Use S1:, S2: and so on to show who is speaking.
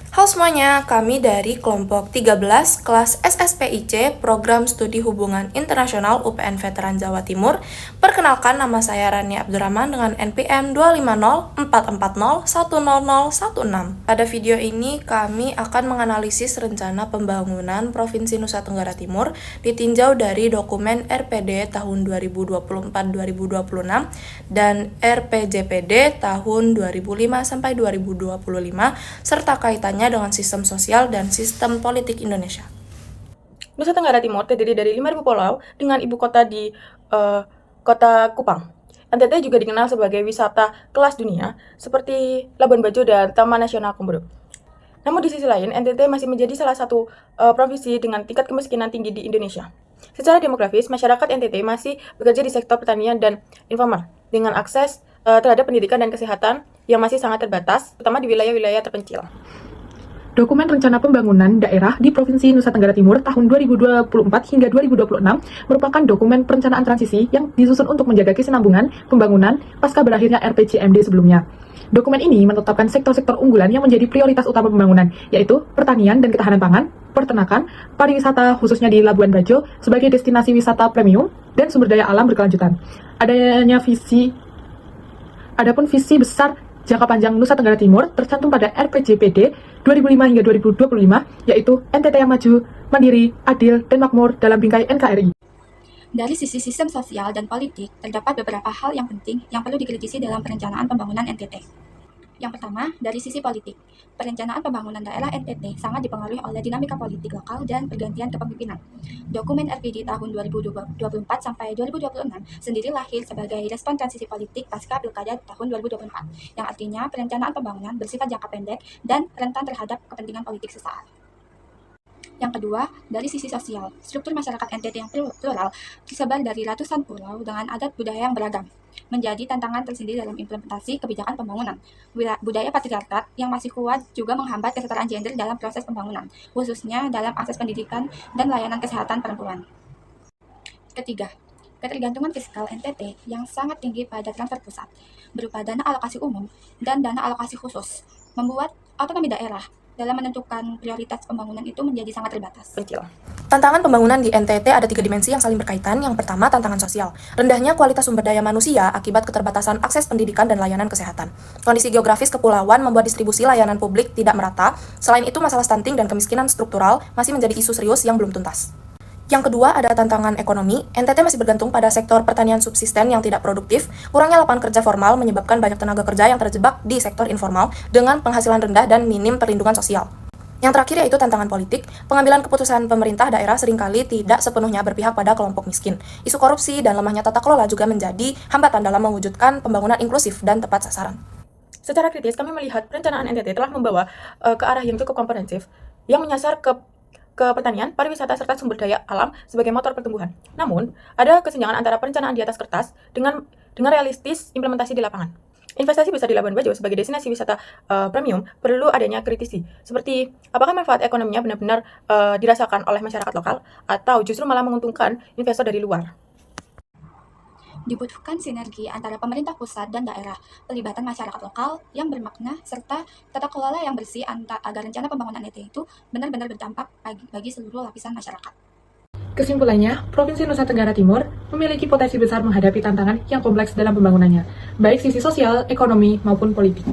S1: Halo semuanya, kami dari kelompok 13 kelas SSPIC Program Studi Hubungan Internasional UPN Veteran Jawa Timur. Perkenalkan, nama saya Rani Abdurrahman dengan NPM 25044010016. Pada video ini kami akan menganalisis rencana pembangunan Provinsi Nusa Tenggara Timur ditinjau dari dokumen RPD tahun 2024-2026 dan RPJPD tahun 2005 sampai 2025 serta kaitannya dengan sistem sosial dan sistem politik Indonesia.
S2: Nusa Tenggara Timur terdiri dari 5.000 pulau dengan ibu kota di kota Kupang. NTT juga dikenal sebagai wisata kelas dunia seperti Labuan Bajo dan Taman Nasional Komodo. Namun di sisi lain, NTT masih menjadi salah satu provinsi dengan tingkat kemiskinan tinggi di Indonesia. Secara demografis, masyarakat NTT masih bekerja di sektor pertanian dan informal dengan akses terhadap pendidikan dan kesehatan yang masih sangat terbatas, terutama di wilayah-wilayah terpencil. Dokumen Rencana Pembangunan Daerah di Provinsi Nusa Tenggara Timur tahun 2024 hingga 2026 merupakan dokumen perencanaan transisi yang disusun untuk menjaga kesinambungan pembangunan pasca berakhirnya RPJMD sebelumnya. Dokumen ini menetapkan sektor-sektor unggulan yang menjadi prioritas utama pembangunan, yaitu pertanian dan ketahanan pangan, peternakan, pariwisata khususnya di Labuan Bajo sebagai destinasi wisata premium, dan sumber daya alam berkelanjutan. Adapun visi besar jangka panjang Nusa Tenggara Timur tercantum pada RPJPD 2005 hingga 2025, yaitu NTT yang maju, mandiri, adil, dan makmur dalam bingkai NKRI.
S3: Dari sisi sistem sosial dan politik, terdapat beberapa hal yang penting yang perlu dikritisi dalam perencanaan pembangunan NTT. Yang pertama, dari sisi politik, perencanaan pembangunan daerah NTT sangat dipengaruhi oleh dinamika politik lokal dan pergantian kepemimpinan. Dokumen RPD tahun 2024 sampai 2026 sendiri lahir sebagai respon transisi politik pasca pilkada tahun 2024, yang artinya perencanaan pembangunan bersifat jangka pendek dan rentan terhadap kepentingan politik sesaat. Yang kedua, dari sisi sosial, struktur masyarakat NTT yang plural tersebar dari ratusan pulau dengan adat budaya yang beragam, menjadi tantangan tersendiri dalam implementasi kebijakan pembangunan. Budaya patriarkat yang masih kuat juga menghambat kesetaraan gender dalam proses pembangunan, khususnya dalam akses pendidikan dan layanan kesehatan perempuan. Ketiga, ketergantungan fiskal NTT yang sangat tinggi pada transfer pusat, berupa dana alokasi umum dan dana alokasi khusus, membuat otonomi daerah dalam menentukan prioritas pembangunan itu menjadi sangat terbatas.
S1: Tantangan pembangunan di NTT ada 3 dimensi yang saling berkaitan. Yang pertama, tantangan sosial. Rendahnya kualitas sumber daya manusia akibat keterbatasan akses pendidikan dan layanan kesehatan. Kondisi geografis kepulauan membuat distribusi layanan publik tidak merata. Selain itu, masalah stunting dan kemiskinan struktural masih menjadi isu serius yang belum tuntas. Yang kedua, ada tantangan ekonomi. NTT masih bergantung pada sektor pertanian subsisten yang tidak produktif. Kurangnya lapangan kerja formal menyebabkan banyak tenaga kerja yang terjebak di sektor informal dengan penghasilan rendah dan minim perlindungan sosial. Yang terakhir yaitu tantangan politik. Pengambilan keputusan pemerintah daerah seringkali tidak sepenuhnya berpihak pada kelompok miskin. Isu korupsi dan lemahnya tata kelola juga menjadi hambatan dalam mewujudkan pembangunan inklusif dan tepat sasaran.
S2: Secara kritis, kami melihat perencanaan NTT telah membawa ke arah yang cukup komprehensif, yang menyasar ke pertanian, pariwisata, serta sumber daya alam sebagai motor pertumbuhan. Namun, ada kesenjangan antara perencanaan di atas kertas dengan realistis implementasi di lapangan. Investasi besar di Labuan Bajo sebagai destinasi wisata premium perlu adanya kritisi, seperti apakah manfaat ekonominya benar-benar dirasakan oleh masyarakat lokal atau justru malah menguntungkan investor dari luar.
S3: Dibutuhkan sinergi antara pemerintah pusat dan daerah, pelibatan masyarakat lokal yang bermakna, serta tata kelola yang bersih agar rencana pembangunan NTT itu benar-benar berdampak bagi seluruh lapisan masyarakat.
S2: Kesimpulannya, Provinsi Nusa Tenggara Timur memiliki potensi besar menghadapi tantangan yang kompleks dalam pembangunannya, baik sisi sosial, ekonomi, maupun politik.